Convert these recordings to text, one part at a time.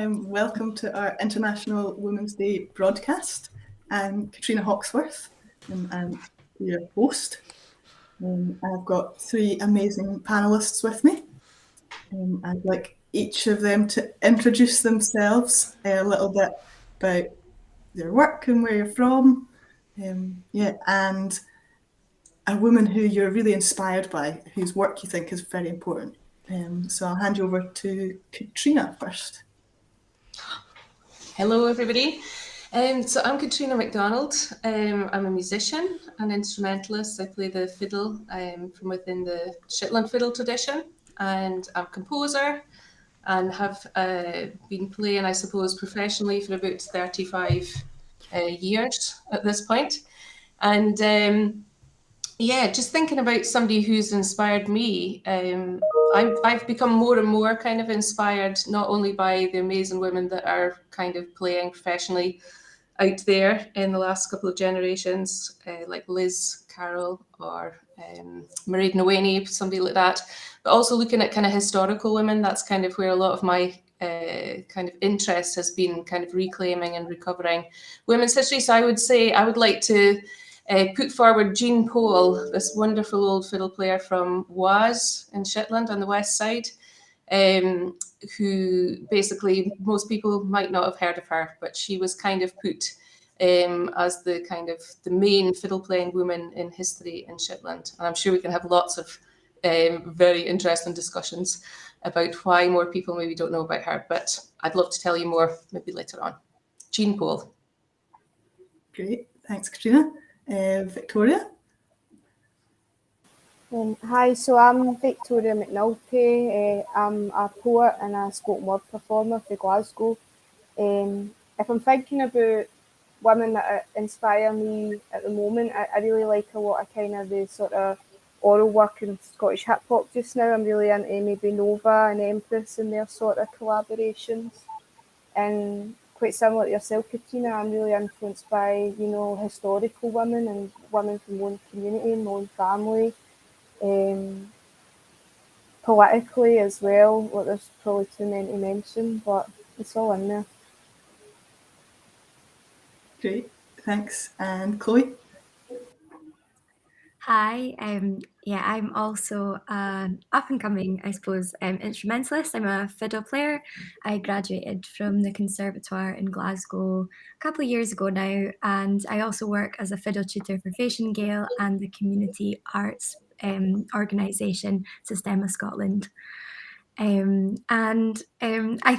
Welcome to our International Women's Day broadcast. I'm Katrina Hawksworth, and I'm your host. I've got three amazing panellists with me. I'd like each of them to introduce themselves a little bit about their work and where you're from. And a woman who you're really inspired by, whose work you think is very important. So I'll hand you over to Katrina first. Hello, everybody. So I'm Katrina Mcdonald. I'm a musician, an instrumentalist. I play the fiddle from within the Shetland fiddle tradition, and I'm a composer and have been playing, I suppose, professionally for about 35 years at this point. And just thinking about somebody who's inspired me, I've become more and more kind of inspired, not only by the amazing women that are kind of playing professionally out there in the last couple of generations, like Liz Carroll or Mairead Nooney, somebody like that, but also looking at kind of historical women. That's kind of where a lot of my kind of interest has been, kind of reclaiming and recovering women's history. So I would say I would like to put forward Jean Pole, this wonderful old fiddle player from Was in Shetland on the west side, who basically most people might not have heard of her, but she was kind of put as the kind of the main fiddle playing woman in history in Shetland. And I'm sure we can have lots of very interesting discussions about why more people maybe don't know about her, but I'd love to tell you more maybe later on. Jean Pole. Great, thanks Katrina. Victoria? Hi, so I'm Victoria McNulty. I'm a poet and a spoken word performer for Glasgow. If I'm thinking about women that inspire me at the moment, I really like a lot of kind of the sort of oral work in Scottish hip hop just now. I'm really into maybe Nova and Empress and their sort of collaborations. And quite similar to yourself, Katrina, I'm really influenced by, historical women and women from my own community, my own family. Politically as well, there's probably too many to mention, but it's all in there. Great, thanks. And Chloe? Hi, I'm also an up-and-coming, I suppose, instrumentalist. I'm a fiddle player. I graduated from the Conservatoire in Glasgow a couple of years ago now, and I also work as a fiddle tutor for Fashion Gale and the community arts organisation Systema Scotland. I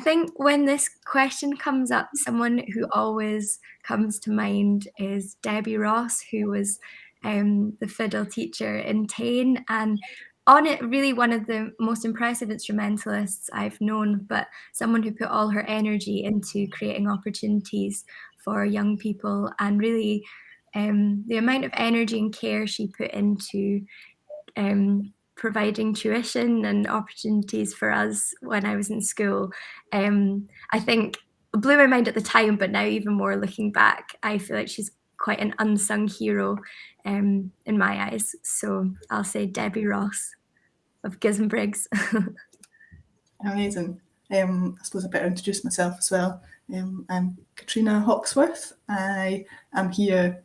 think when this question comes up, someone who always comes to mind is Debbie Ross, who was the fiddle teacher in Tain, and on it, really one of the most impressive instrumentalists I've known, but someone who put all her energy into creating opportunities for young people, and really the amount of energy and care she put into providing tuition and opportunities for us when I was in school, I think blew my mind at the time, but now even more looking back, I feel like she's quite an unsung hero in my eyes. So I'll say Debbie Ross of Giz & Briggs. Amazing. I suppose I better introduce myself as well. I'm Katrina Hawksworth. I am here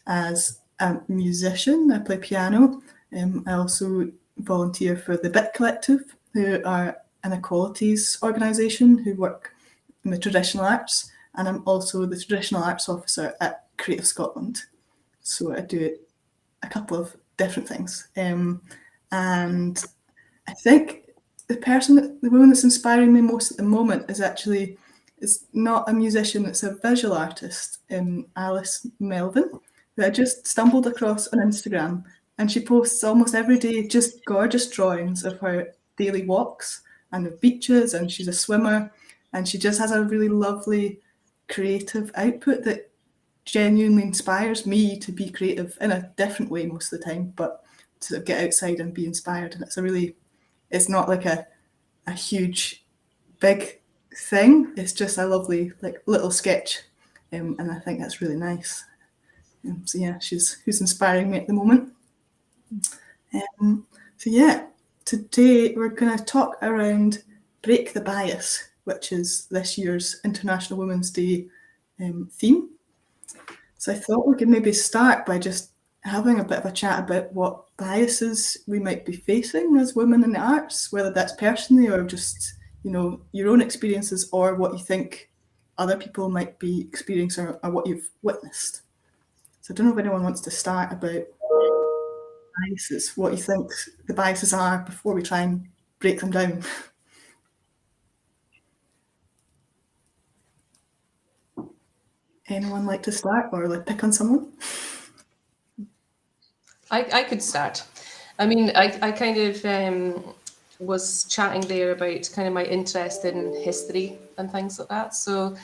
as a musician. I play piano. I also volunteer for the Bit Collective, who are an equalities organisation who work in the traditional arts, and I'm also the traditional arts officer at Creative Scotland. So I do a couple of different things. And I think the woman that's inspiring me most at the moment is not a musician, it's a visual artist, Alice Melvin, who I just stumbled across on Instagram, and she posts almost every day just gorgeous drawings of her daily walks and the beaches, and she's a swimmer, and she just has a really lovely creative output that genuinely inspires me to be creative in a different way most of the time, but to get outside and be inspired. And it's not like a huge big thing, it's just a lovely like little sketch, and I think that's really nice. So yeah, who's inspiring me at the moment. So yeah, today we're going to talk around break the bias, which is this year's International Women's Day theme. So I thought we could maybe start by just having a bit of a chat about what biases we might be facing as women in the arts, whether that's personally or just, you know, your own experiences or what you think other people might be experiencing or what you've witnessed. So I don't know if anyone wants to start about biases, what you think the biases are before we try and break them down. Anyone like to start or like pick on someone? I could start. I mean, I kind of was chatting there about kind of my interest in history and things like that. So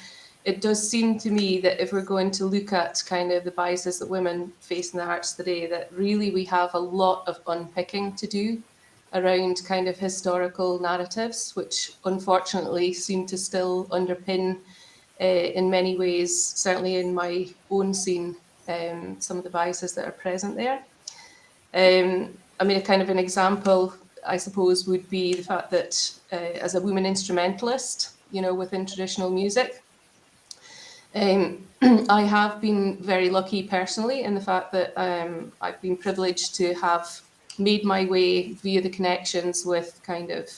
it does seem to me that if we're going to look at kind of the biases that women face in the arts today, that really we have a lot of unpicking to do around kind of historical narratives, which unfortunately seem to still underpin in many ways, certainly in my own scene, some of the biases that are present there. I mean, a kind of an example, I suppose, would be the fact that as a woman instrumentalist, you know, within traditional music, I have been very lucky personally in the fact that I've been privileged to have made my way via the connections with kind of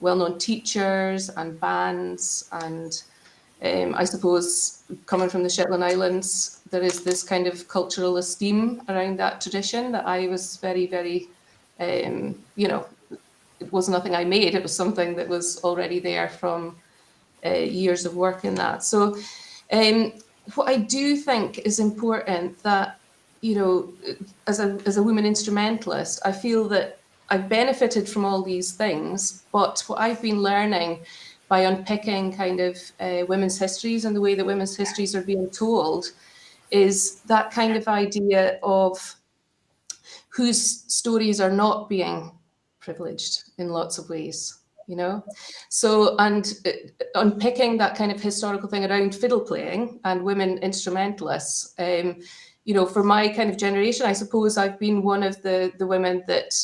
well-known teachers and bands. And I suppose coming from the Shetland Islands, there is this kind of cultural esteem around that tradition that I was very, very, you know, it was nothing I made. It was something that was already there from years of work in that. So what I do think is important that, you know, as a woman instrumentalist, I feel that I've benefited from all these things, but what I've been learning by unpicking kind of women's histories and the way that women's histories are being told is that kind of idea of whose stories are not being privileged in lots of ways, you know? So, and unpicking that kind of historical thing around fiddle playing and women instrumentalists, you know, for my kind of generation, I suppose I've been one of the women that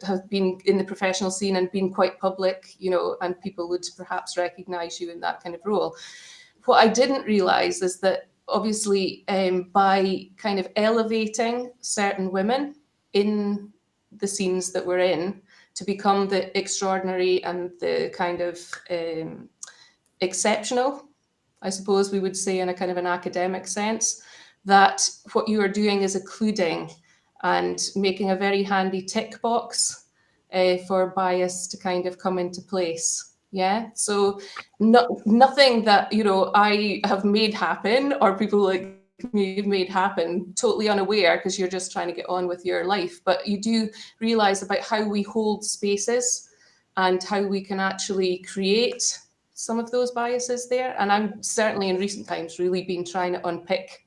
have been in the professional scene and been quite public, you know, and people would perhaps recognize you in that kind of role. What I didn't realize is that obviously by kind of elevating certain women in the scenes that we're in to become the extraordinary and the kind of exceptional, I suppose we would say in a kind of an academic sense, that what you are doing is occluding and making a very handy tick box for bias to kind of come into place. Yeah, so nothing that, you know, I have made happen or people like me have made happen totally unaware because you're just trying to get on with your life. But you do realize about how we hold spaces and how we can actually create some of those biases there. And I'm certainly in recent times really been trying to unpick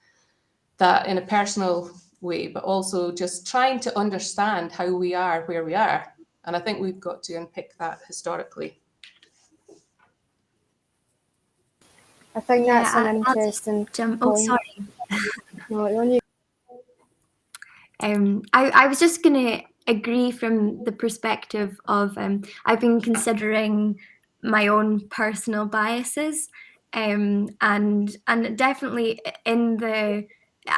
that in a personal way, but also just trying to understand how we are where we are. And I think we've got to unpick that historically. I think that's an interesting point. Oh, sorry. No, I was just going to agree from the perspective of I've been considering my own personal biases, and definitely in the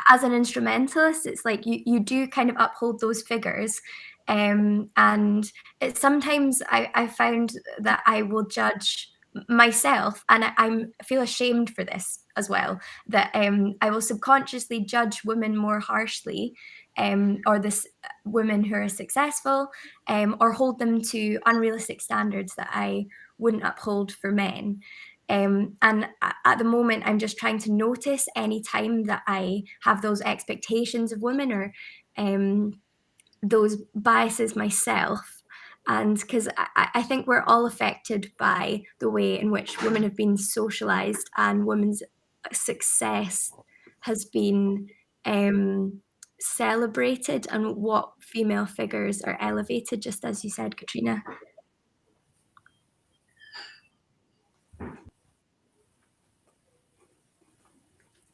as an instrumentalist, it's like you do kind of uphold those figures, and sometimes I found that I will judge myself, and I feel ashamed for this as well, that I will subconsciously judge women more harshly, or this women who are successful, or hold them to unrealistic standards that I wouldn't uphold for men. And at the moment, I'm just trying to notice any time that I have those expectations of women or those biases myself. And because I think we're all affected by the way in which women have been socialized and women's success has been celebrated and what female figures are elevated, just as you said, Katrina.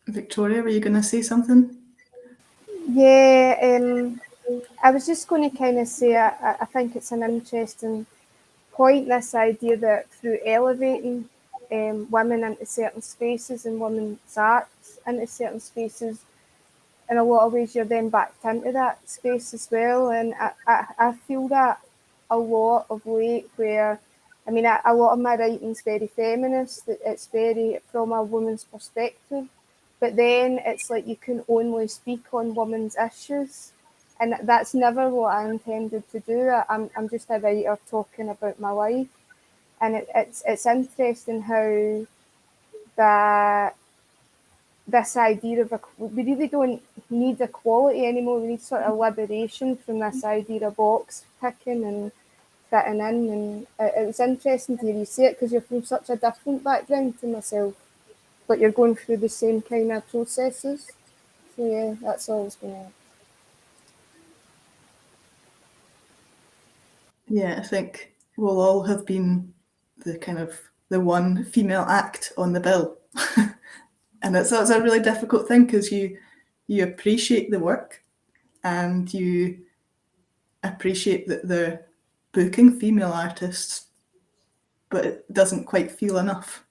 Victoria, were you going to say something? Yeah, I was just going to kind of say I think it's an interesting point this idea that through elevating women into certain spaces and women's arts into certain spaces, in a lot of ways you're then backed into that space as well. And I feel that a lot of late, where I mean, a lot of my writing's very feminist. It's very from a woman's perspective, but then it's like you can only speak on women's issues, and that's never what I intended to do. I'm just a writer talking about my life, and it's interesting how that this idea of we really don't need equality anymore. We need sort of liberation from this idea of box ticking and fitting in. And it was interesting to hear you say it, because you're from such a different background to myself, but you're going through the same kind of processes. So yeah, that's all I was going to add. Yeah, I think we'll all have been the one female act on the bill. And that's a really difficult thing, because you appreciate the work and you appreciate that they're booking female artists, but it doesn't quite feel enough.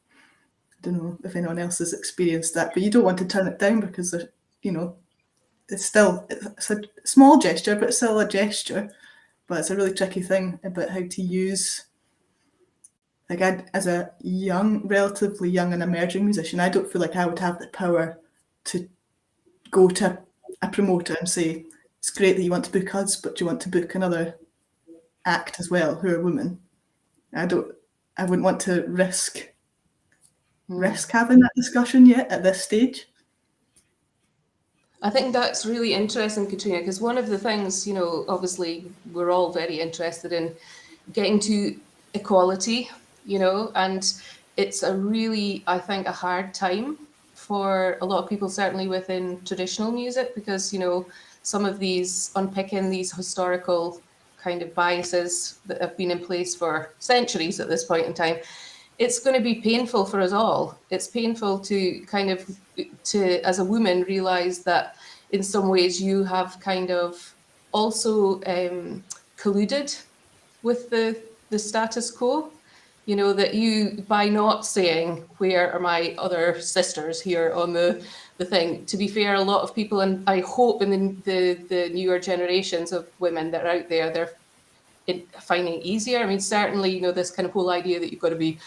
I don't know if anyone else has experienced that, but you don't want to turn it down, because it's a small gesture, but it's still a gesture. But it's a really tricky thing about how to use. Like, as a relatively young and emerging musician, I don't feel like I would have the power to go to a promoter and say, it's great that you want to book us, but do you want to book another act as well who are women? I wouldn't want to risk having that discussion yet at this stage. I think that's really interesting, Katrina, because one of the things, obviously we're all very interested in getting to equality, and it's a really, I think, a hard time for a lot of people, certainly within traditional music, because, some of these, unpicking these historical kind of biases that have been in place for centuries at this point in time, it's going to be painful for us all. It's painful to as a woman, realize that in some ways you have kind of also colluded with the status quo. That you, by not saying, where are my other sisters here on the thing, to be fair, a lot of people, and I hope in the newer generations of women that are out there, they're finding it easier. I mean, certainly, this kind of whole idea that you've got to be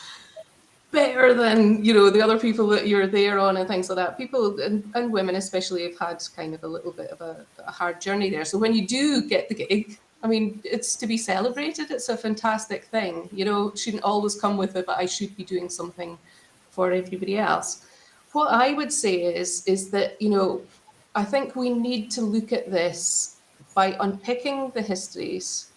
better than the other people that you're there on and things like that. People and women especially have had kind of a little bit of a hard journey there. So when you do get the gig, I mean, it's to be celebrated. It's a fantastic thing. It shouldn't always come with it, but I should be doing something for everybody else. What I would say is that, I think we need to look at this by unpicking the histories,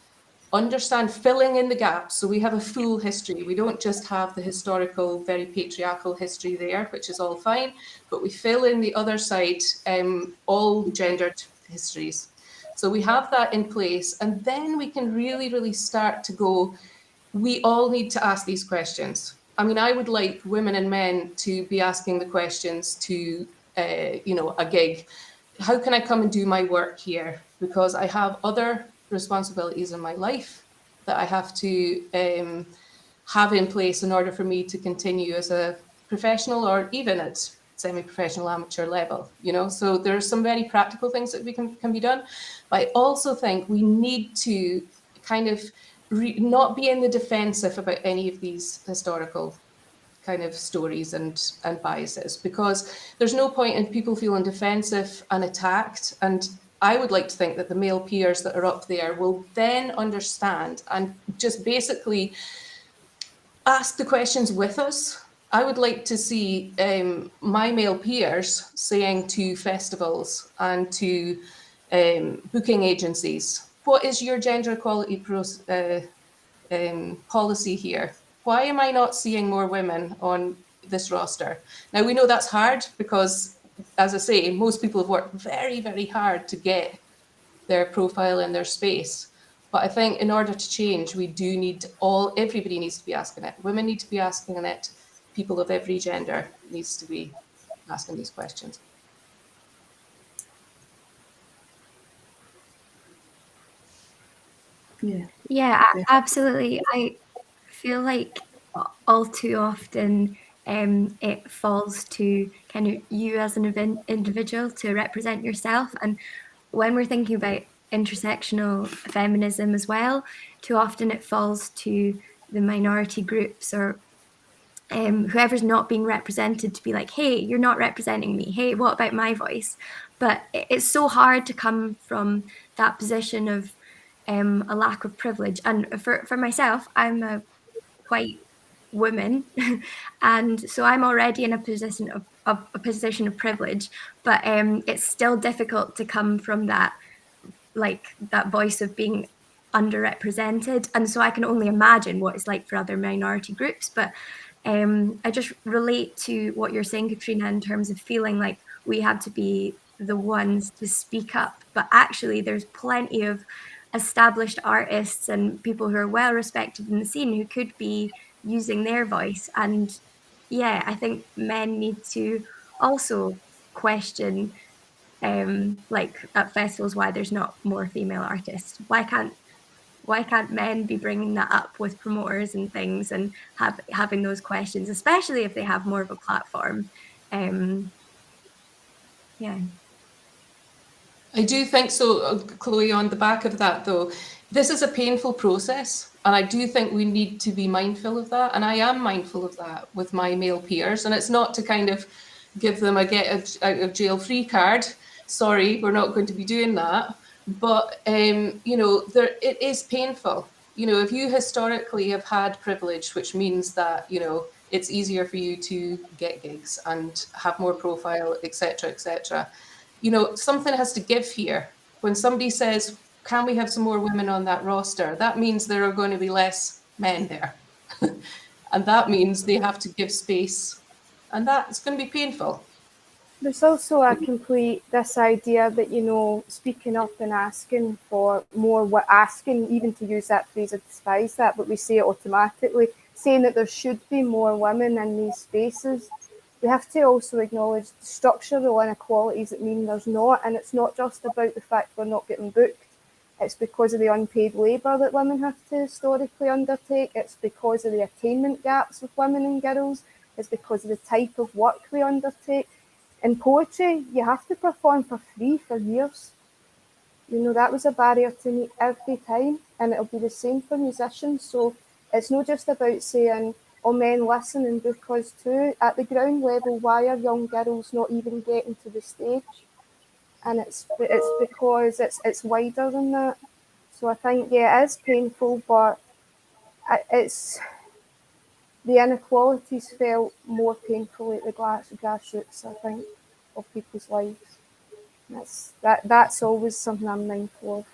understand, filling in the gaps. So we have a full history. We don't just have the historical, very patriarchal history there, which is all fine, but we fill in the other side, all gendered histories. So we have that in place, and then we can really, really start to go, we all need to ask these questions. I mean, I would like women and men to be asking the questions to, a gig. How can I come and do my work here? Because I have other responsibilities in my life that I have to have in place in order for me to continue as a professional, or even at semi-professional amateur level, So there's some very practical things that can be done. But I also think we need to kind of not be in the defensive about any of these historical kind of stories and biases, because there's no point in people feeling defensive and attacked. And I would like to think that the male peers that are up there will then understand and just basically ask the questions with us. I would like to see my male peers saying to festivals and to booking agencies, what is your gender equality policy here? Why am I not seeing more women on this roster? Now, we know that's hard because, as I say, most people have worked very, very hard to get their profile in their space. But I think in order to change, we do need everybody needs to be asking it. Women need to be asking it. People of every gender needs to be asking these questions. Yeah, absolutely. feel like all too often it falls to kind of you as an individual to represent yourself. And when we're thinking about intersectional feminism as well, too often it falls to the minority groups or whoever's not being represented to be like, hey, you're not representing me. Hey, what about my voice? But it's so hard to come from that position of a lack of privilege. And for myself, I'm a white woman, and so I'm already in a position of privilege. But it's still difficult to come from that, like that voice of being underrepresented, and so I can only imagine what it's like for other minority groups. But I just relate to what you're saying, Katrina, in terms of feeling like we have to be the ones to speak up, but actually there's plenty of established artists and people who are well respected in the scene who could be using their voice. And yeah, I think men need to also question like at festivals why there's not more female artists. Why can't men be bringing that up with promoters and things and having those questions, especially if they have more of a platform? Yeah. I do think so, Chloe, on the back of that, though. This is a painful process, and I do think we need to be mindful of that. And I am mindful of that with my male peers. And it's not to kind of give them a get out of jail free card. Sorry, we're not going to be doing that. But, it is painful. If you historically have had privilege, which means that, it's easier for you to get gigs and have more profile, etc., etc. Something has to give here. When somebody says, can we have some more women on that roster? That means there are going to be less men there. And that means they have to give space. And that's going to be painful. There's also this idea that, speaking up and asking for more, asking, even to use that phrase, I despise that, but we say it automatically, saying that there should be more women in these spaces. We have to also acknowledge the structural inequalities that mean there's not, and it's not just about the fact we're not getting booked. It's because of the unpaid labour that women have to historically undertake. It's because of the attainment gaps with women and girls. It's because of the type of work we undertake. In poetry, you have to perform for free for years. That was a barrier to meet every time, and it'll be the same for musicians. So it's not just about saying, oh, men, listen and book us too. At the ground level, why are young girls not even getting to the stage? And it's because it's wider than that. So I think, yeah, it is painful, but it's the inequalities felt more painful at the grassroots, I think, of people's lives. That's always something I'm mindful of.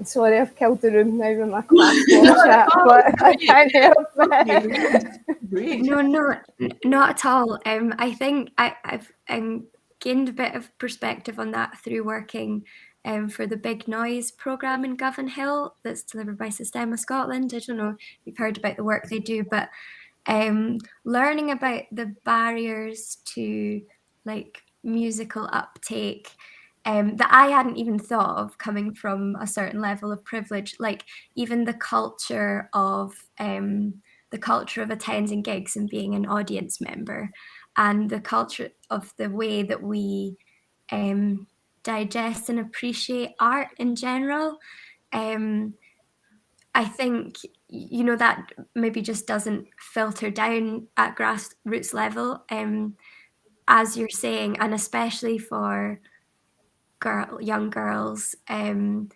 Sorry, I've killed the room now with my class chat, but I can't help it. No, not at all. I think I've gained a bit of perspective on that through working for the Big Noise programme in Govan Hill that's delivered by Systema Scotland. I don't know if you've heard about the work they do, but learning about the barriers to like musical uptake that I hadn't even thought of coming from a certain level of privilege, like even the culture of attending gigs and being an audience member, and the culture of the way that we digest and appreciate art in general. I think that maybe just doesn't filter down at grassroots level, as you're saying, and especially for young girls in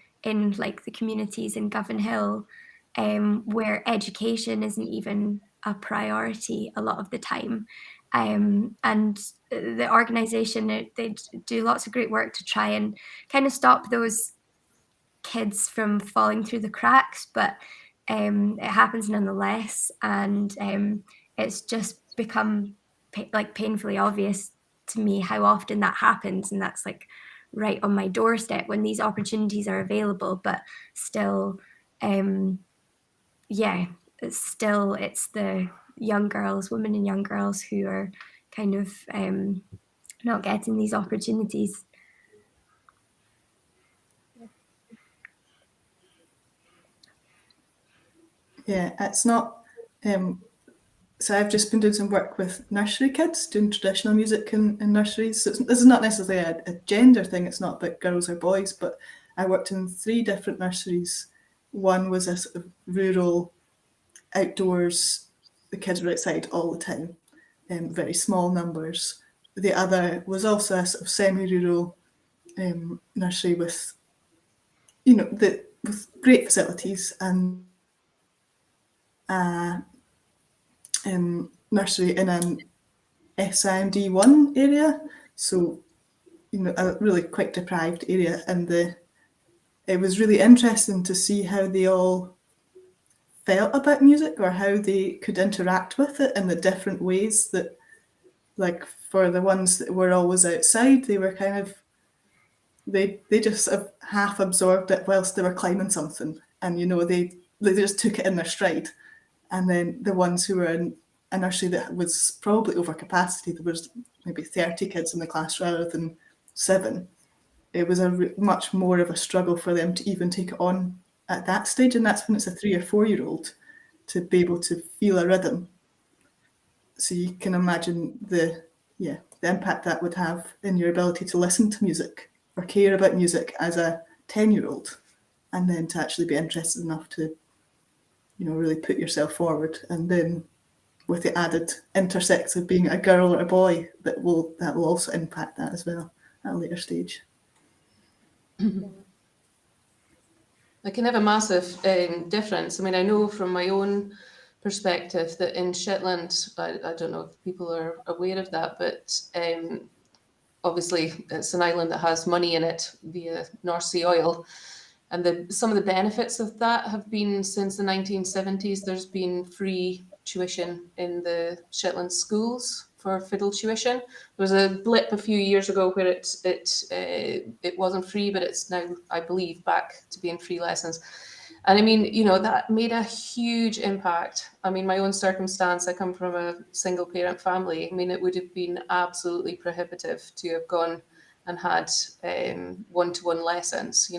like the communities in Govan Hill, where education isn't even a priority a lot of the time. And the organisation, they do lots of great work to try and kind of stop those kids from falling through the cracks, but it happens nonetheless. And it's just become painfully obvious to me how often that happens, and that's like right on my doorstep when these opportunities are available, but still it's the women and young girls who are kind of not getting these opportunities. Yeah, it's not. So I've just been doing some work with nursery kids, doing traditional music in nurseries. So this is not necessarily a gender thing. It's not about girls or boys, but I worked in 3 different nurseries. One was a sort of rural, outdoors. The kids were outside all the time, very small numbers. The other was also a sort of semi-rural nursery with, with great facilities, and nursery in an SIMD1 area, so a really quite deprived area, and it was really interesting to see how they all felt about music, or how they could interact with it in the different ways that, like, for the ones that were always outside, they were kind of, they just sort of half absorbed it whilst they were climbing something, and they just took it in their stride. And then the ones who were in a nursery that was probably over capacity, there was maybe 30 kids in the class rather than 7. It was much more of a struggle for them to even take it on at that stage, and that's when it's a 3 or 4-year-old to be able to feel a rhythm. So you can imagine the impact that would have in your ability to listen to music or care about music as a 10-year-old, and then to actually be interested enough to really put yourself forward, and then with the added intersex of being a girl or a boy, that will also impact that as well at a later stage. It can have a massive difference. I mean, I know from my own perspective that in Shetland, I don't know if people are aware of that, but obviously it's an island that has money in it via North Sea oil. And some of the benefits of that have been, since the 1970s, there's been free tuition in the Shetland schools for fiddle tuition. There was a blip a few years ago where it wasn't free, but it's now, I believe, back to being free lessons. And I mean, that made a huge impact. I mean, my own circumstance, I come from a single parent family. I mean, it would have been absolutely prohibitive to have gone and had one-to-one lessons,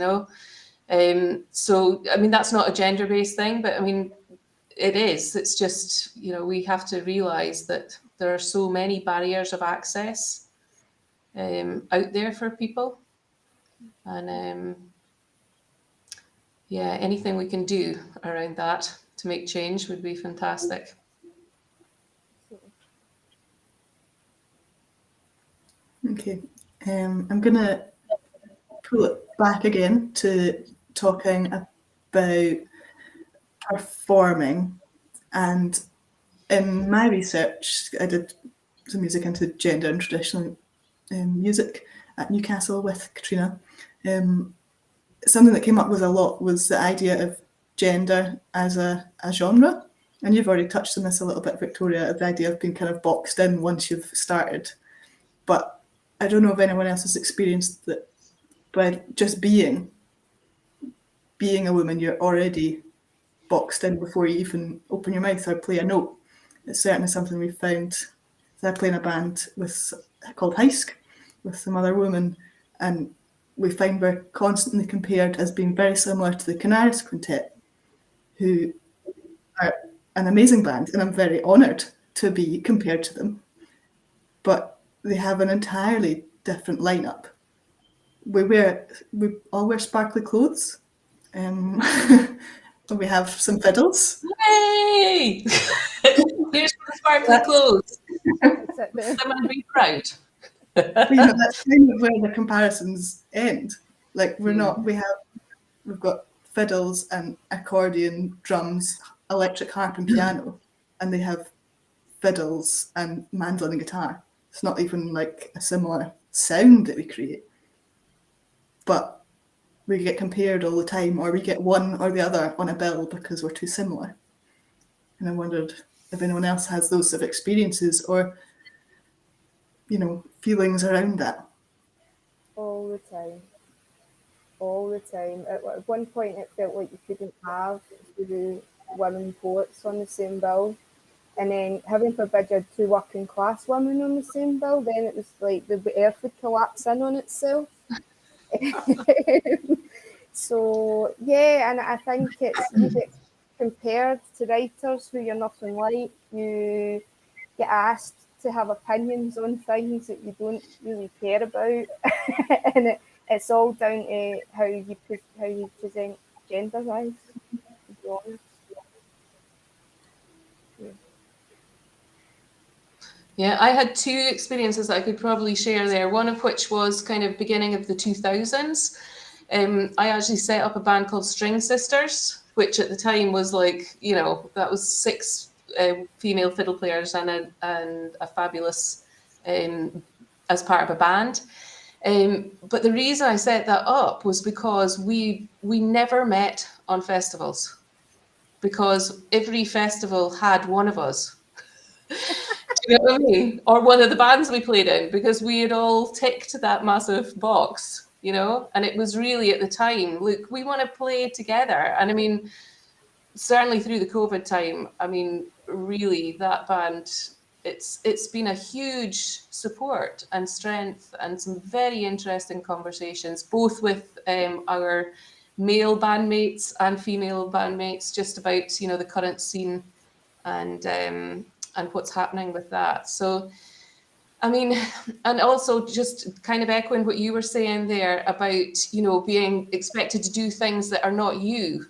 So, I mean, that's not a gender-based thing, but I mean, it is. It's just, we have to realise that there are so many barriers of access out there for people. And anything we can do around that to make change would be fantastic. Okay, I'm going to pull it back again to talking about performing. And in my research, I did some music into gender and traditional music at Newcastle with Katrina. Something that came up with a lot was the idea of gender as a genre. And you've already touched on this a little bit, Victoria, the idea of being kind of boxed in once you've started. But I don't know if anyone else has experienced that by just being a woman, you're already boxed in before you even open your mouth or play a note. It's certainly something we've found. So I play in a band called Heisk with some other women, and we find we're constantly compared as being very similar to the Canaris Quintet, who are an amazing band, and I'm very honoured to be compared to them. But they have an entirely different lineup. We all wear sparkly clothes. We have some fiddles. Yay! Here's the sparkly clothes. Someone be proud. But, that's kind of where the comparisons end. Like we've got fiddles and accordion, drums, electric harp and piano, and they have fiddles and mandolin and guitar. It's not even like a similar sound that we create, but we get compared all the time, or we get one or the other on a bill because we're too similar. And I wondered if anyone else has those sort of experiences or, feelings around that. All the time. At one point, it felt like you couldn't have the women poets on the same bill. And then, heaven forbid, you had 2 working class women on the same bill, then it was like the earth would collapse in on itself. So, yeah, and I think it's compared to writers who you're nothing like. You get asked to have opinions on things that you don't really care about, and it's all down to how you present gender-wise, to be honest. Yeah, I had two experiences that I could probably share there. One of which was kind of beginning of the 2000s. I actually set up a band called String Sisters, which at the time was like, you know, that was 6 female fiddle players and a fabulous as part of a band. But the reason I set that up was because we never met on festivals, because every festival had one of us. You know what I mean? Or one of the bands we played in, because we had all ticked that massive box, you know? And it was really at the time, look, we want to play together. And I mean, certainly through the COVID time, I mean, really that band, it's been a huge support and strength and some very interesting conversations, both with our male bandmates and female bandmates, just about, you know, the current scene and what's happening with that. So, I mean, and also just kind of echoing what you were saying there about, you know, being expected to do things that are not you.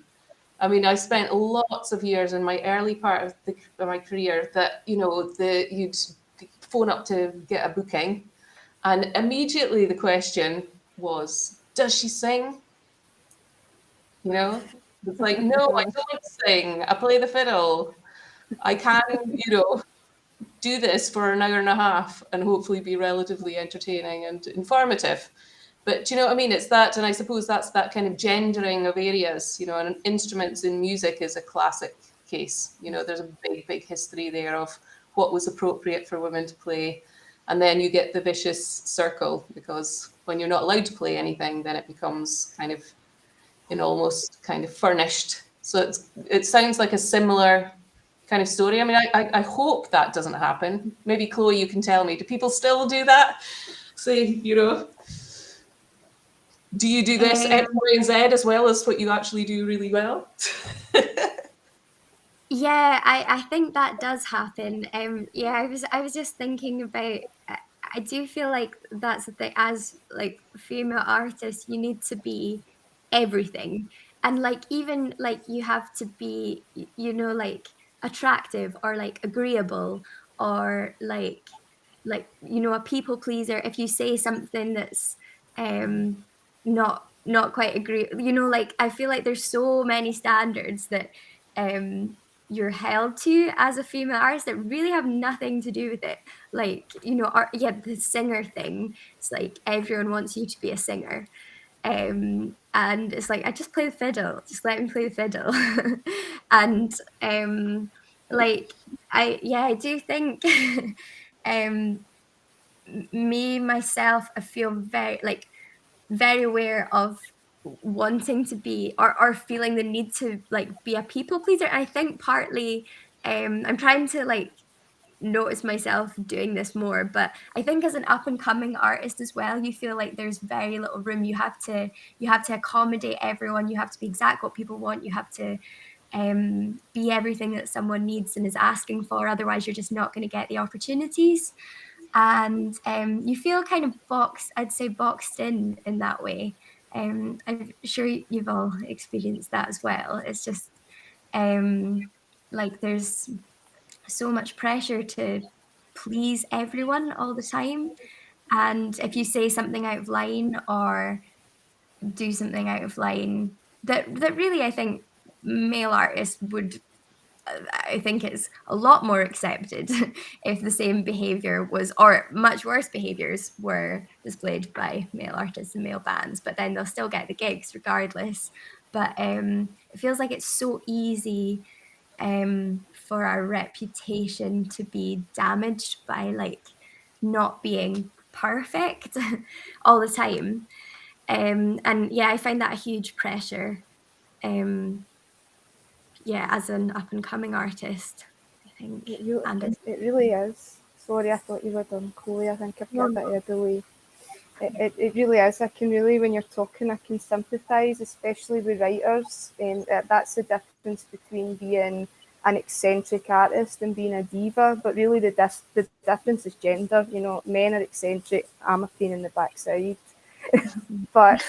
I mean, I spent lots of years in my early part of my career that, you know, you'd phone up to get a booking, and immediately the question was, does she sing? You know, it's like, no, I don't sing. I play the fiddle. I can, you know, do this for an hour and a half and hopefully be relatively entertaining and informative. But do you know what I mean? It's that, and I suppose that's that kind of gendering of areas, you know, and instruments in music is a classic case. You know, there's a big, big history there of what was appropriate for women to play. And then you get the vicious circle, because when you're not allowed to play anything, then it becomes kind of almost kind of furnished. So it sounds like a similar kind of story. I mean, I hope that doesn't happen. Maybe Chloe, you can tell me, do people still do that? Say, you know, do you do this X, Y, and Z as well as what you actually do really well? Yeah, I think that does happen. Yeah, I was just thinking about. I do feel like that's the thing. As like female artists, you need to be everything, and like even like you have to be, you know, like attractive or like agreeable or like you know, a people pleaser. If you say something that's not quite agree, you know, like I feel like there's so many standards that you're held to as a female artist that really have nothing to do with it. Like, you know, yeah, the singer thing. It's like everyone wants you to be a singer. And it's like, I just play the fiddle. Just let me play the fiddle. And like I do think me myself, I feel very aware of wanting to be or feeling the need to like be a people pleaser. I think partly I'm trying to like notice myself doing this more, but I think as an up and coming artist as well, you feel like there's very little room. You have to accommodate everyone. You have to be exactly what people want. You have to be everything that someone needs and is asking for, otherwise you're just not going to get the opportunities. And you feel kind of boxed in that way. I'm sure you've all experienced that as well. It's just like there's so much pressure to please everyone all the time. And if you say something out of line or do something out of line, that really I think male artists would, I think it's a lot more accepted if the same behavior was, or much worse behaviors were displayed by male artists and male bands, but then they'll still get the gigs regardless. But it feels like it's so easy for our reputation to be damaged by like not being perfect all the time. And yeah, I find that a huge pressure. Yeah, as an up and coming artist, I think. It really is. Sorry, I thought you were done, Chloe. I think I've got a bit of a delay. It really is. I can really, when you're talking, I can sympathise, especially with writers. That's the difference between being an eccentric artist and being a diva. But really, the difference is gender. You know, men are eccentric. I'm a pain in the backside. But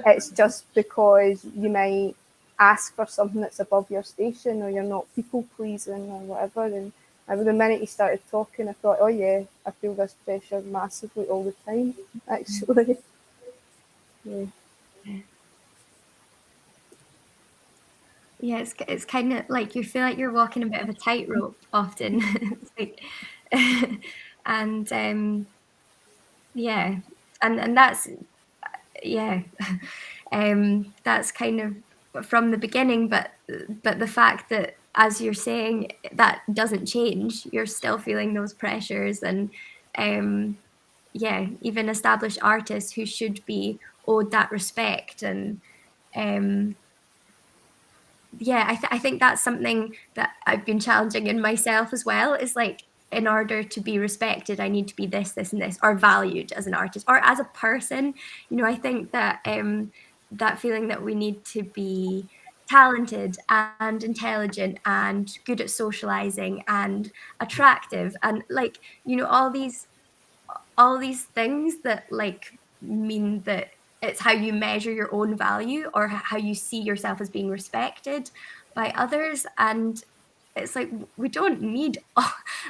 it's just because you might ask for something that's above your station, or you're not people pleasing or whatever. And the minute he started talking, I thought, oh yeah, I feel this pressure massively all the time, actually. Yeah. Yeah, it's kind of like you feel like you're walking a bit of a tightrope often. It's like, and yeah, and that's yeah, that's kind of from the beginning. But the fact that, as you're saying, that doesn't change, you're still feeling those pressures, and yeah, even established artists who should be owed that respect, and yeah, I think that's something that I've been challenging in myself as well, is like, in order to be respected, I need to be this, this, and this, or valued as an artist or as a person. You know, I think that that feeling that we need to be talented and intelligent and good at socializing and attractive, and like, you know, all these things that like mean that it's how you measure your own value, or how you see yourself as being respected by others. And it's like, we don't need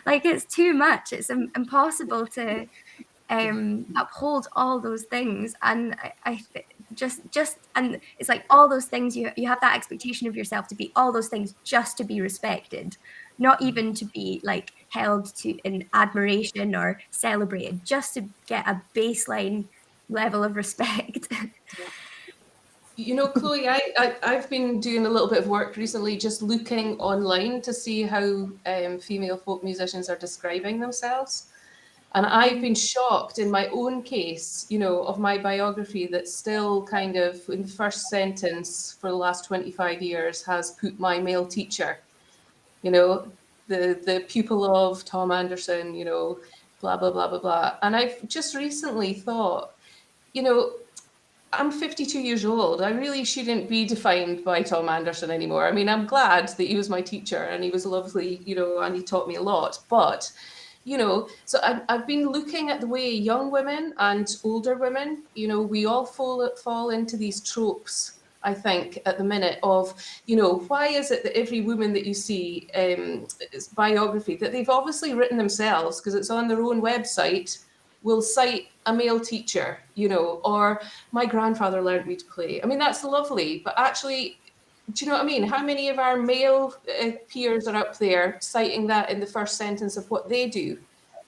like, it's too much. It's impossible to uphold all those things. And just and it's like, all those things, you have that expectation of yourself to be all those things just to be respected, not even to be like held to in admiration or celebrated, just to get a baseline level of respect. You know, Chloe, I've been doing a little bit of work recently, just looking online to see how female folk musicians are describing themselves. And I've been shocked in my own case, you know, of my biography, that still kind of in the first sentence for the last 25 years has put my male teacher, you know, the pupil of Tom Anderson, you know, blah, blah, blah, blah, blah. And I've just recently thought, you know, I'm 52 years old. I really shouldn't be defined by Tom Anderson anymore. I mean, I'm glad that he was my teacher and he was lovely, you know, and he taught me a lot. But, you know, so I've been looking at the way young women and older women, you know, we all fall into these tropes, I think, at the minute of, you know, why is it that every woman that you see biography that they've obviously written themselves because it's on their own website will cite a male teacher, you know, or my grandfather learned me to play. I mean, that's lovely, but actually, do you know what I mean? How many of our male peers are up there citing that in the first sentence of what they do?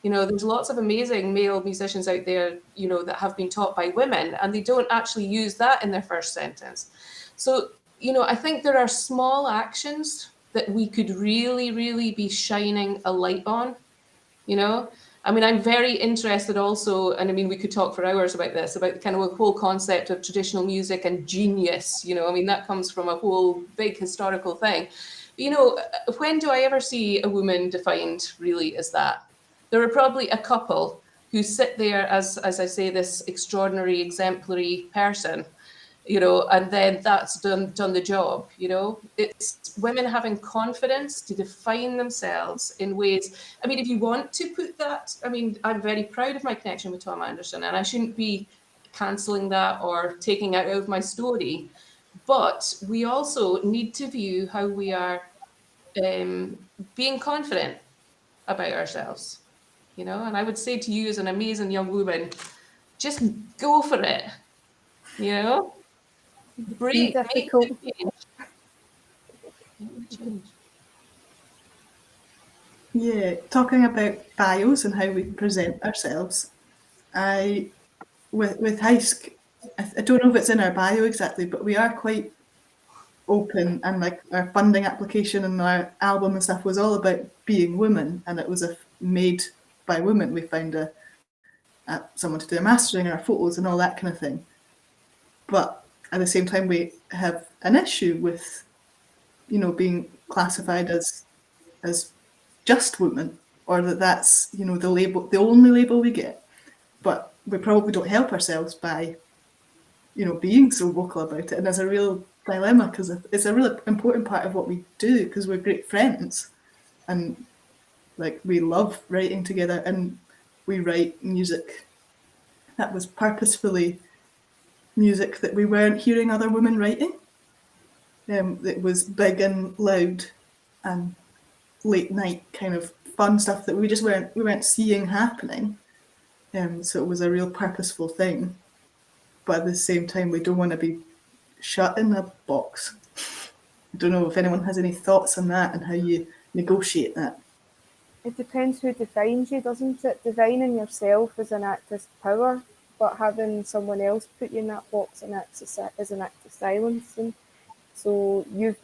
You know, there's lots of amazing male musicians out there, you know, that have been taught by women, and they don't actually use that in their first sentence. So, you know, I think there are small actions that we could really, really be shining a light on, you know. I mean, I'm very interested also, and I mean, we could talk for hours about this, about the kind of whole concept of traditional music and genius, you know. I mean, that comes from a whole big historical thing. But, you know, when do I ever see a woman defined really as that? There are probably a couple who sit there as I say, this extraordinary, exemplary person, you know, and then that's done the job, you know. It's women having confidence to define themselves in ways. I mean, if you want to put that, I mean, I'm very proud of my connection with Tom Anderson, and I shouldn't be cancelling that or taking it out of my story. But we also need to view how we are being confident about ourselves, you know. And I would say to you, as an amazing young woman, just go for it, you know. Break, make Difficult. the change. Yeah, talking about bios and how we present ourselves. With Heisk, I don't know if it's in our bio exactly, but we are quite open, and like our funding application and our album and stuff was all about being women, and it was made by women. We found someone to do a mastering and our photos and all that kind of thing. But at the same time, we have an issue with, you know, being classified as just women, or that's, you know, the only label we get. But we probably don't help ourselves by, being so vocal about it. And there's a real dilemma because it's a really important part of what we do because we're great friends and like we love writing together, and we write music that was purposefully music that we weren't hearing other women writing. It was big and loud and late night kind of fun stuff that we weren't seeing happening. So it was a real purposeful thing. But at the same time, we don't want to be shut in a box. I don't know if anyone has any thoughts on that and how you negotiate that. It depends who defines you, doesn't it? Defining yourself is an act of power, but having someone else put you in that box is an act of silencing. So you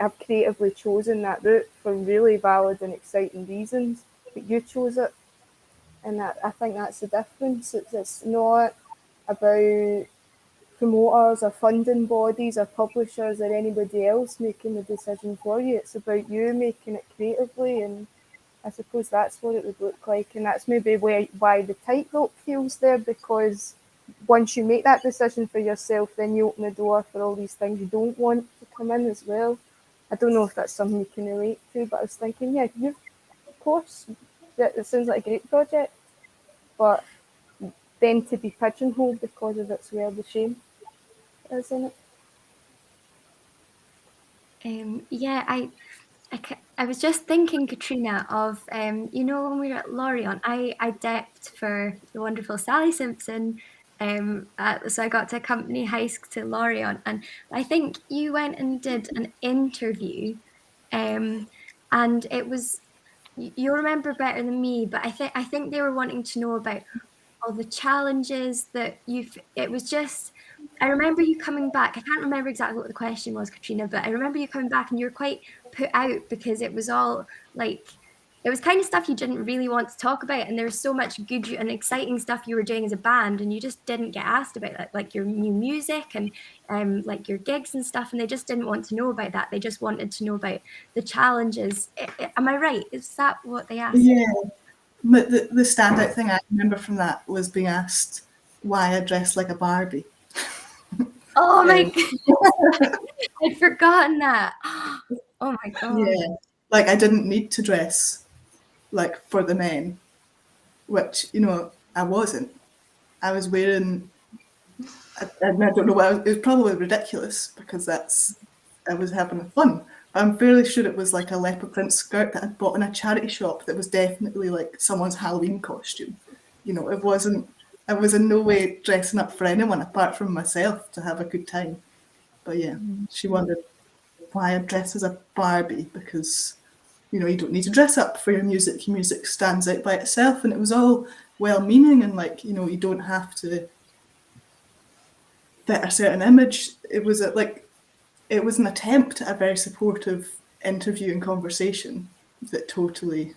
have creatively chosen that route for really valid and exciting reasons, but you chose it. And I think that's the difference. It's not about promoters or funding bodies or publishers or anybody else making the decision for you. It's about you making it creatively, and I suppose that's what it would look like. And that's maybe why the tightrope feels there, because once you make that decision for yourself, then you open the door for all these things you don't want to come in as well. I don't know if that's something you can relate to, but I was thinking, yeah, of course, it sounds like a great project, but then to be pigeonholed because of it's where the shame is in it. Yeah, I was just thinking, Katrina, of when we were at Lorient, I depped for the wonderful Sally Simpson. So I got to accompany Heisk to Lorient, and I think you went and did an interview, and it was, you'll remember better than me, but I think they were wanting to know about all the challenges that it was just, I remember you coming back. I can't remember exactly what the question was, Katrina, but I remember you coming back and you were quite put out because it was all like, it was kind of stuff you didn't really want to talk about. And there was so much good and exciting stuff you were doing as a band, and you just didn't get asked about that, like your new music and like your gigs and stuff. And they just didn't want to know about that. They just wanted to know about the challenges. Am I right? Is that what they asked? Yeah. But the standout thing I remember from that was being asked why I dressed like a Barbie. Oh my God. I'd forgotten that. Oh my God. Yeah. Like I didn't need to dress like for the men, which, I wasn't. I was wearing, I don't know what, it was probably ridiculous because I was having fun. But I'm fairly sure it was like a leopard print skirt that I'd bought in a charity shop that was definitely like someone's Halloween costume. I was in no way dressing up for anyone apart from myself to have a good time. But yeah, she wondered why I dress as a Barbie because, you don't need to dress up for your music. Your music stands out by itself. And it was all well-meaning and like, you don't have to fit a certain image. It was an attempt at a very supportive interview and conversation that totally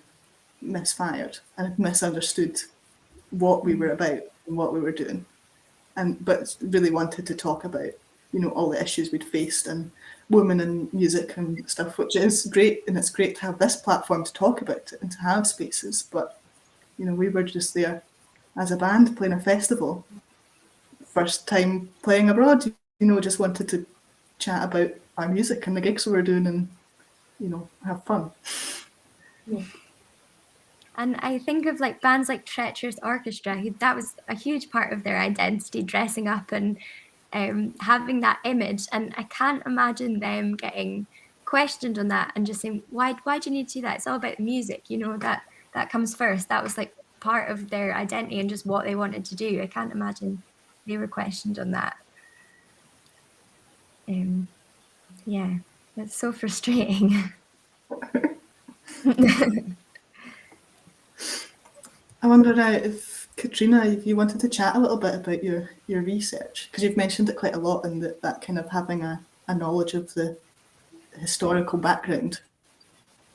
misfired and misunderstood what we were about and what we were doing, but really wanted to talk about all the issues we'd faced and women in music and stuff, which is great, and it's great to have this platform to talk about it and to have spaces. But we were just there as a band playing a festival, first time playing abroad. Just wanted to chat about our music and the gigs we were doing and have fun. Yeah. And I think of like bands like Treacherous Orchestra, that was a huge part of their identity, dressing up and having that image. And I can't imagine them getting questioned on that and just saying, why do you need to do that? It's all about the music, that comes first. That was like part of their identity and just what they wanted to do. I can't imagine they were questioned on that. Yeah, it's so frustrating. I wonder now if, Katrina, if you wanted to chat a little bit about your research, because you've mentioned it quite a lot, and that kind of having a knowledge of the historical background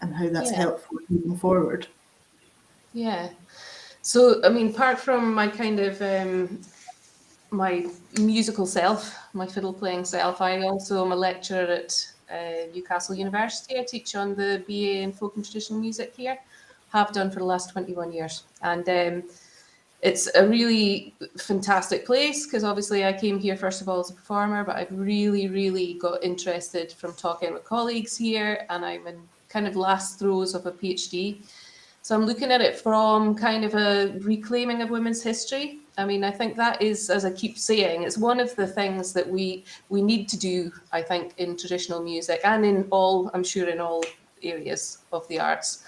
and how that's helpful moving forward. Yeah. So, I mean, apart from my kind of my musical self, my fiddle playing self, I also am a lecturer at Newcastle University. I teach on the BA in Folk and Traditional Music here, have done for the last 21 years. And it's a really fantastic place because obviously I came here first of all as a performer, but I've really got interested from talking with colleagues here, and I'm in kind of last throes of a PhD. So I'm looking at it from kind of a reclaiming of women's history. I mean, I think that is, as I keep saying, it's one of the things that we need to do, I think, in traditional music and in all, I'm sure, in all areas of the arts.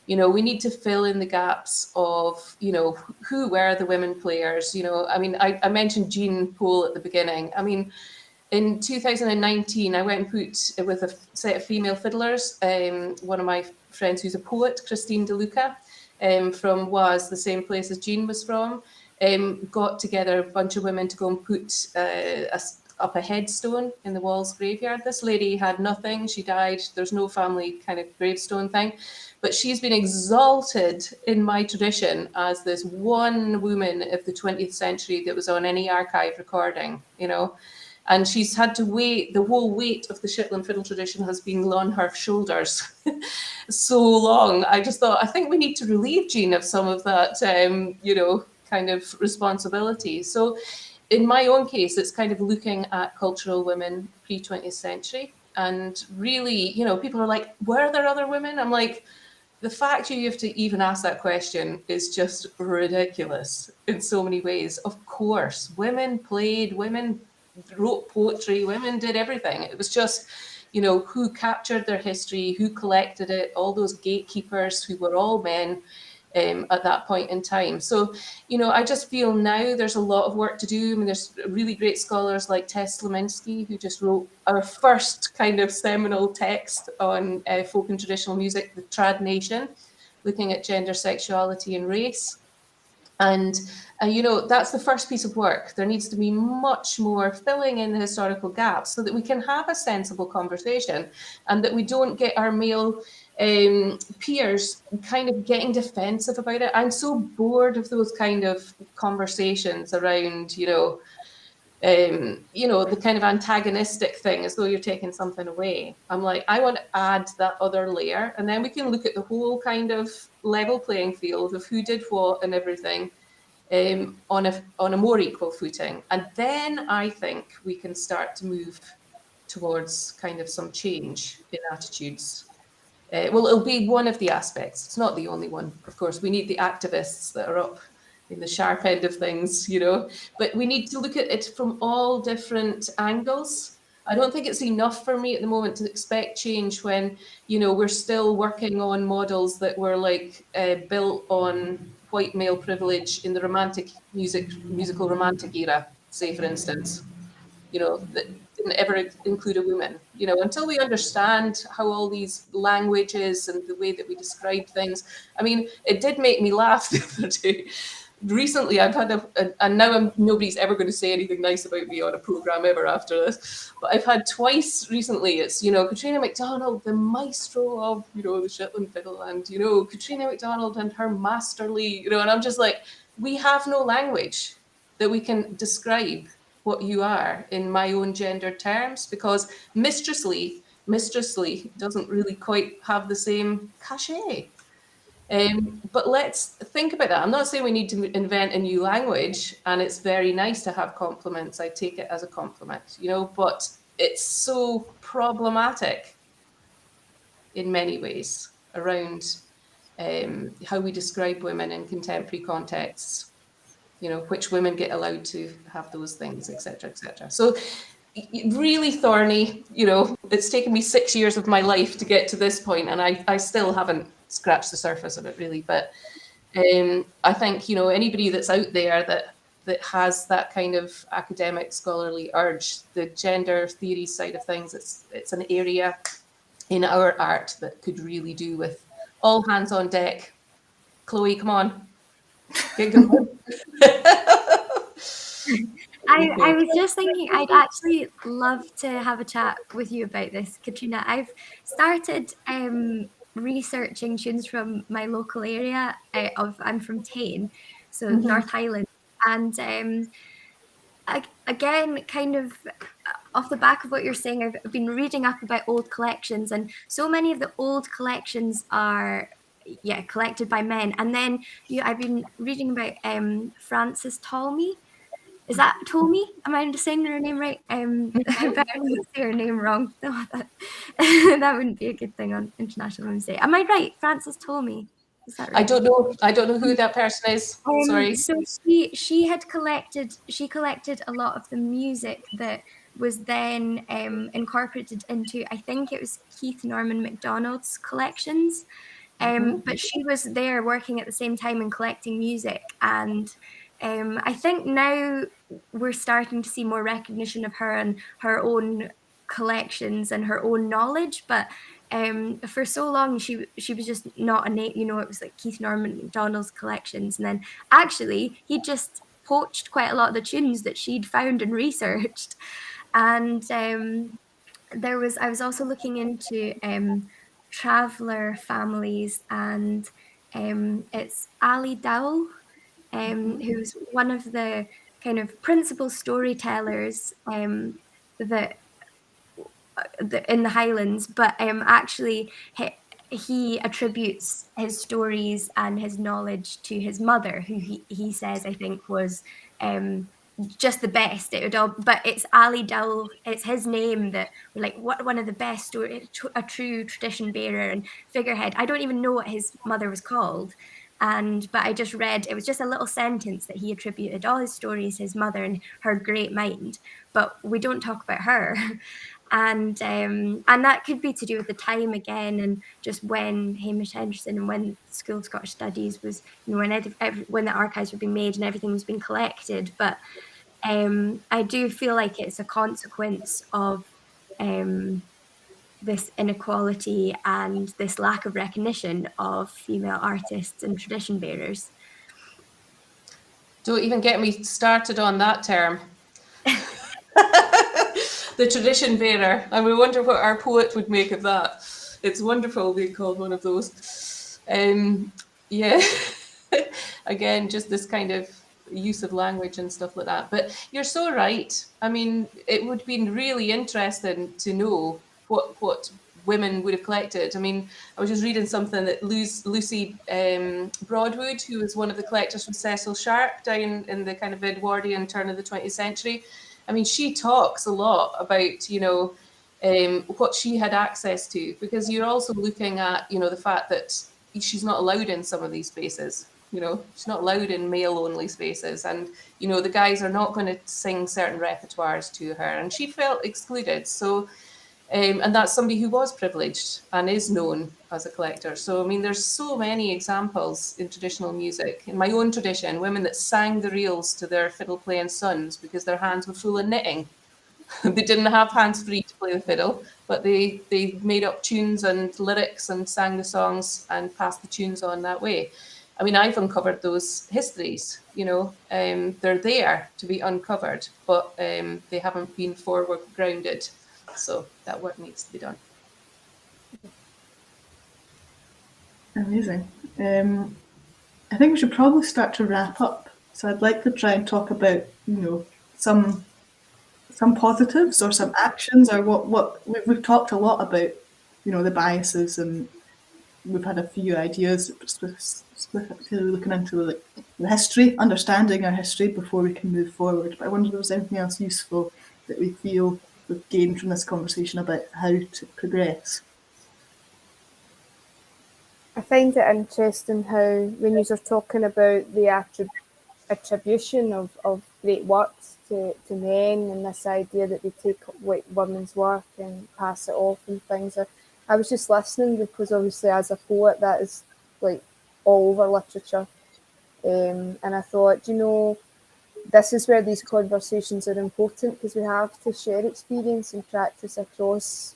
You know, we need to fill in the gaps of, you know, who were the women players. You know, I mean, I mentioned Jean Paul at the beginning. I mean, in 2019, I went and put with a set of female fiddlers, one of my friends who's a poet, Christine De Luca, from Was, the same place as Jean was from, got together a bunch of women to go and put up a headstone in the Walls graveyard. This lady had nothing. She died. There's no family kind of gravestone thing. But she's been exalted in my tradition as this one woman of the 20th century that was on any archive recording, you know. And she's had to wait, the whole weight of the Shetland fiddle tradition has been on her shoulders so long. I just thought, I think we need to relieve Jean of some of that, you know, kind of responsibility. So in my own case, it's kind of looking at cultural women pre-20th century. And really, you know, people are like, were there other women? I'm like, the fact you have to even ask that question is just ridiculous in so many ways. Of course, women played, women wrote poetry, women did everything. It was just, you know, who captured their history, who collected it, all those gatekeepers who were all men at that point in time. So, you know, I just feel now there's a lot of work to do. I mean, there's really great scholars like Tess Slominski, who just wrote our first kind of seminal text on folk and traditional music, The Trad Nation, looking at gender, sexuality and race. And you know, that's the first piece of work. There needs to be much more filling in the historical gaps so that we can have a sensible conversation and that we don't get our male peers kind of getting defensive about it. I'm so bored of those kind of conversations around, you know, the kind of antagonistic thing as though you're taking something away. I'm like, I want to add that other layer, and then we can look at the whole kind of level playing field of who did what and everything on a more equal footing. And then I think we can start to move towards kind of some change in attitudes. Well, it'll be one of the aspects. It's not the only one. Of course, we need the activists that are up in the sharp end of things, you know, but we need to look at it from all different angles. I don't think it's enough for me at the moment to expect change when, you know, we're still working on models that were like built on white male privilege in the musical romantic era, say, for instance, you know, that didn't ever include a woman. You know, until we understand how all these languages and the way that we describe things. I mean, it did make me laugh the other day. Recently, I've had and now nobody's ever going to say anything nice about me on a program ever after this, but I've had twice recently. It's, you know, Katrina Mcdonald, the maestro of, you know, the Shetland fiddle, and, you know, Katrina Mcdonald and her masterly, you know, and I'm just like, we have no language that we can describe what you are in my own gendered terms, because mistressly doesn't really quite have the same cachet. But let's think about that. I'm not saying we need to invent a new language, and it's very nice to have compliments. I take it as a compliment, you know, but it's so problematic in many ways around how we describe women in contemporary contexts, you know, which women get allowed to have those things, etc., etc. So really thorny, you know, it's taken me 6 years of my life to get to this point, and I still haven't scratched the surface of it really. But I think, you know, anybody that's out there that has that kind of academic scholarly urge, the gender theory side of things, it's an area in our art that could really do with all hands on deck. Chloe, come on, get going. I was just thinking I'd actually love to have a chat with you about this, Katrina. I've started researching tunes from my local area. I'm from Tain, so North Highland, and again, kind of off the back of what you're saying, I've been reading up about old collections, and so many of the old collections are collected by men. And then I've been reading about Frances Talmy. Is that Tommy? Am I saying her name right? But I wouldn't say her name wrong. No, that wouldn't be a good thing on International Women's Day. Am I right? Frances Tommy. Is that right? I don't know who that person is. Sorry. So she collected a lot of the music that was then incorporated into, I think it was Keith Norman McDonald's collections. But she was there working at the same time and collecting music. And I think now we're starting to see more recognition of her and her own collections and her own knowledge. But for so long, she was just not a name. You know, it was like Keith Norman McDonald's collections. And then actually, he just poached quite a lot of the tunes that she'd found and researched. And I was also looking into traveller families, and it's Ali Dowell, who's one of the kind of principal storytellers that in the Highlands, but actually he attributes his stories and his knowledge to his mother, who he says, I think, was just the best. It would all, but it's Ali Dowell. It's his name that we're like, what one of the best story, a true tradition bearer and figurehead. I don't even know what his mother was called, but I just read it was just a little sentence that he attributed all his stories to his mother and her great mind. But we don't talk about her. And that could be to do with the time again, and just when Hamish Henderson and when School of Scottish Studies was, when the archives were being made and everything was being collected. But I do feel like it's a consequence of this inequality and this lack of recognition of female artists and tradition bearers. Don't even get me started on that term. The tradition bearer. And we wonder what our poet would make of that. It's wonderful being called one of those. Yeah. Again, just this kind of use of language and stuff like that. But you're so right. I mean, it would be really interesting to know what women would have collected. I mean, I was just reading something that Lucy Broadwood, who was one of the collectors from Cecil Sharp down in the kind of Edwardian turn of the 20th century. I mean, she talks a lot about, what she had access to, because you're also looking at, the fact that she's not allowed in some of these spaces. She's not allowed in male-only spaces, and the guys are not going to sing certain repertoires to her, and she felt excluded. So, and that's somebody who was privileged and is known as a collector. So, I mean, there's so many examples in traditional music. In my own tradition, women that sang the reels to their fiddle-playing sons because their hands were full of knitting. They didn't have hands free to play the fiddle, but they made up tunes and lyrics and sang the songs and passed the tunes on that way. I mean, I've uncovered those histories, they're there to be uncovered, but they haven't been forward grounded. So that work needs to be done. Amazing. I think we should probably start to wrap up. So I'd like to try and talk about, some positives or some actions, or what we've talked a lot about, the biases, and we've had a few ideas specifically looking into the history, understanding our history before we can move forward. But I wonder if there's anything else useful that we feel we've gained from this conversation about how to progress. I find it interesting how when you're talking about the attribution of great works to men, and this idea that they take women's work and pass it off and things. I was just listening because obviously as a poet that is like all over literature, and I thought, this is where these conversations are important, because we have to share experience and practice across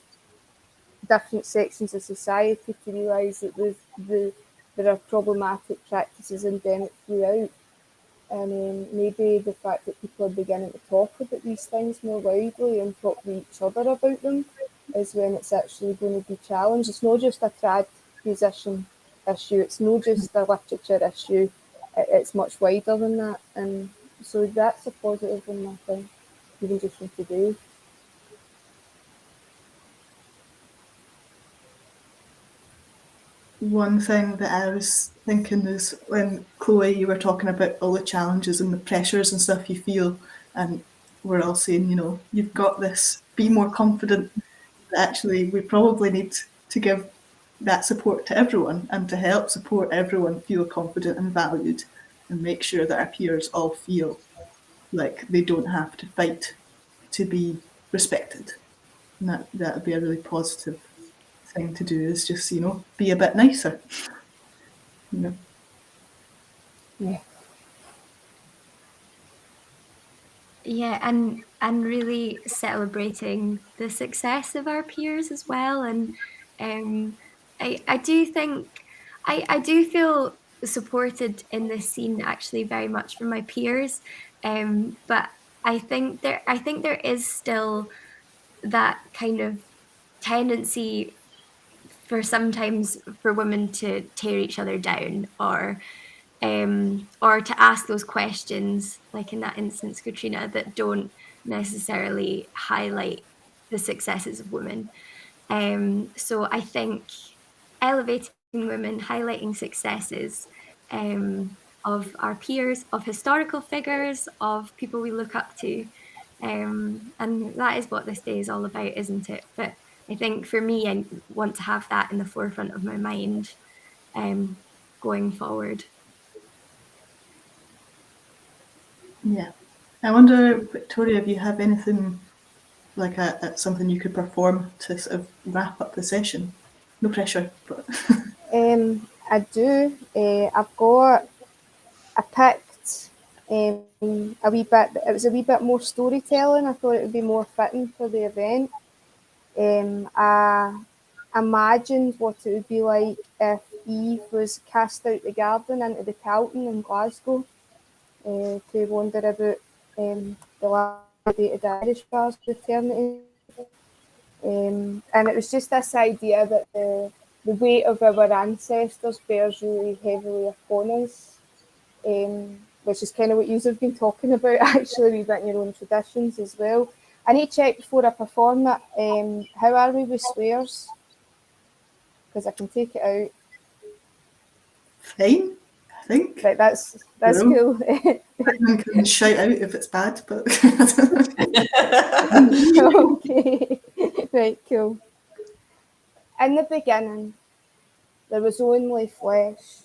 different sections of society to realise that there are problematic practices endemic throughout. And maybe the fact that people are beginning to talk about these things more widely and talk to each other about them is when it's actually going to be challenged. It's not just a trad musician issue, it's not just a literature issue, it's much wider than that. And so that's a positive in my thing, even just from today. one thing that I was thinking is when Chloe, you were talking about all the challenges and the pressures and stuff you feel, and we're all saying, you know, you've got this, be more confident. Actually, we probably need to give that support to everyone and to help support everyone feel confident and valued and make sure that our peers all feel like they don't have to fight to be respected. And that would be a really positive thing to do, is just, you know, be a bit nicer. You know. Yeah. Yeah, and really celebrating the success of our peers as well. And I do think I do feel supported in this scene actually very much from my peers. But I think there is still that kind of tendency for sometimes for women to tear each other down or to ask those questions, like in that instance, Katrina, that don't necessarily highlight the successes of women. So I think elevating women, highlighting successes of our peers, of historical figures, of people we look up to. And that is what this day is all about, isn't it? But I think for me, I want to have that in the forefront of my mind going forward. Yeah. I wonder, Victoria, if you have anything like something you could perform to sort of wrap up the session. No pressure, but I do. I picked a wee bit. It was a wee bit more storytelling. I thought it would be more fitting for the event. I imagined what it would be like if Eve was cast out the garden into the Calton in Glasgow to wander about dilapidated Irish bars for eternity. And it was just this idea that the weight of our ancestors bears really heavily upon us, which is kind of what you have been talking about, actually, rewriting your own traditions as well. I need to check before I perform it. How are we with swears? Because I can take it out. fine, I think. Right, that's No. cool. I can shout out if it's bad, but Okay, right, cool. In the beginning, there was only flesh.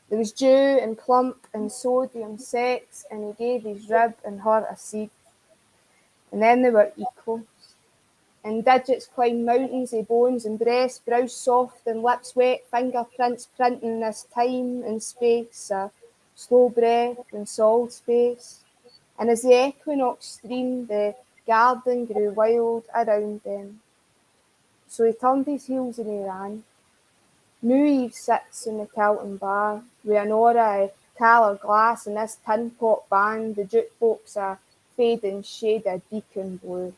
There was dew and plump and sodium sex, and he gave his rib and her a seed. And then they were equals. And digits climbed mountains of bones and breasts, brows soft and lips wet, fingerprints printing this time and space, a slow breath and solid space. And as the equinox streamed, the garden grew wild around them. So he turned his heels and he ran. New Eve sits in the Calton bar with an aura of coloured glass and this tin pot band, the jukebox a fading shade of deacon blue.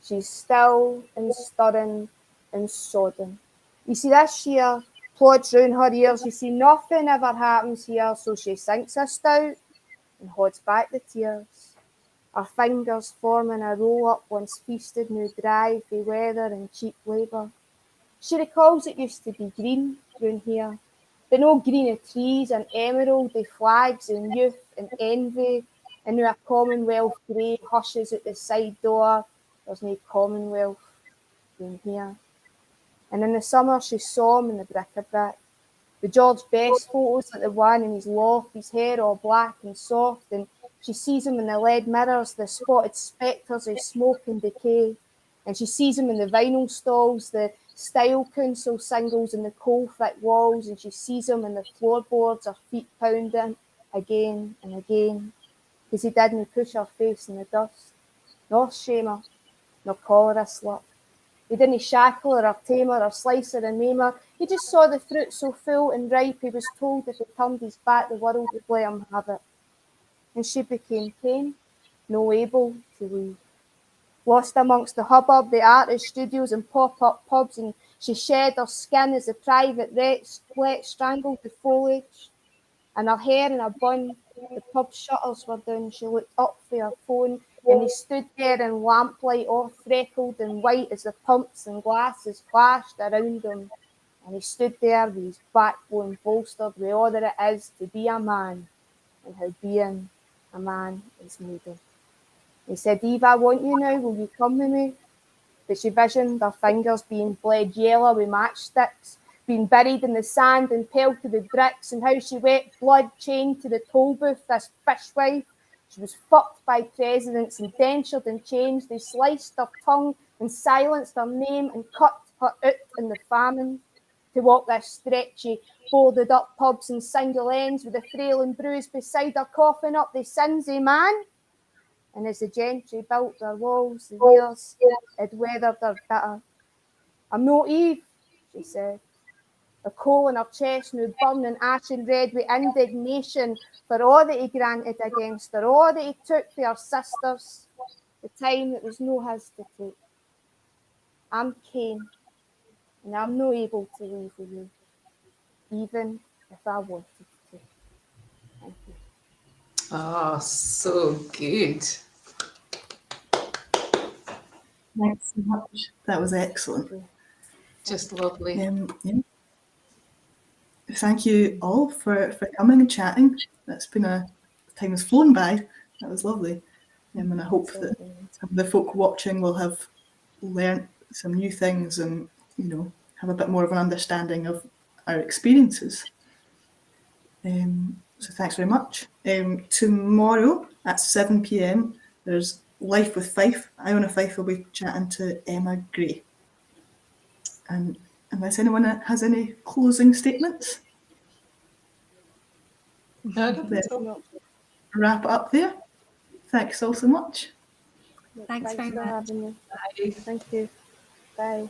She's still and stirring and sodden. You see this sheer plods round her ears. You see nothing ever happens here, so she sinks her stout and holds back the tears. Her fingers forming a roll up once feasted, now dry for weather and cheap labour. She recalls it used to be green round here, but no green of trees and emerald, the flags and youth and envy, and now a Commonwealth grey hushes at the side door. There's no Commonwealth round here. And in the summer she saw him in the bric-a-brac. The George Best photos, like the one in his loft, his hair all black and soft, and she sees him in the lead mirrors, the spotted spectres of smoke and decay. And she sees him in the vinyl stalls, the style council singles and the coal-thick walls, and she sees him in the floorboards, her feet pounding again and again, because he didn't push her face in the dust, nor shame her, nor call her a slut. He didn't shackle her or tame her or slice her and maim her. He just saw the fruit so full and ripe, he was told if he turned his back, the world would let him have it. And she became tame, no able to leave. Lost amongst the hubbub, the artist studios and pop-up pubs, and she shed her skin as the private wet strangled the foliage. And her hair in a bun, the pub shutters were down. She looked up for her phone, and he stood there in lamplight, all freckled and white as the pumps and glasses clashed around him And he stood there with his backbone bolstered with all that it is to be a man, and how being a man is needed. He said, Eve, I want you now, will you come with me? But she visioned her fingers being bled yellow with matchsticks, being buried in the sand and pelted to the bricks, and how she wept blood chained to the toll booth, this fishwife. She was fucked by presidents, indentured and changed. They sliced her tongue and silenced her name and cut her out in the famine. To walk this stretchy, boarded up pubs and single ends with the frail and bruised beside her, coughing up the sins of man. And as the gentry built their walls, the years had weathered her bitter. I'm not Eve, she said. The coal in her chest now burning ashen red with indignation for all that he granted against her, all that he took for her sisters, the time that was no his to take. I'm Cain, and I'm not able to leave with you, even if I wanted to. Thank you. Oh, so good. Thanks so much. That was excellent. Just lovely. Yeah. Thank you all for coming and chatting. That's been time has flown by. That was lovely. And I hope that some of the folk watching will have learnt some new things and, have a bit more of an understanding of our experiences. So thanks very much. Tomorrow at 7 p.m. there's Life with Fife. Iona Fife will be chatting to Emma Gray. And unless anyone has any closing statements, wrap it up there. Thanks all so much. Thanks very for much. having me. Bye. Thank you. Bye.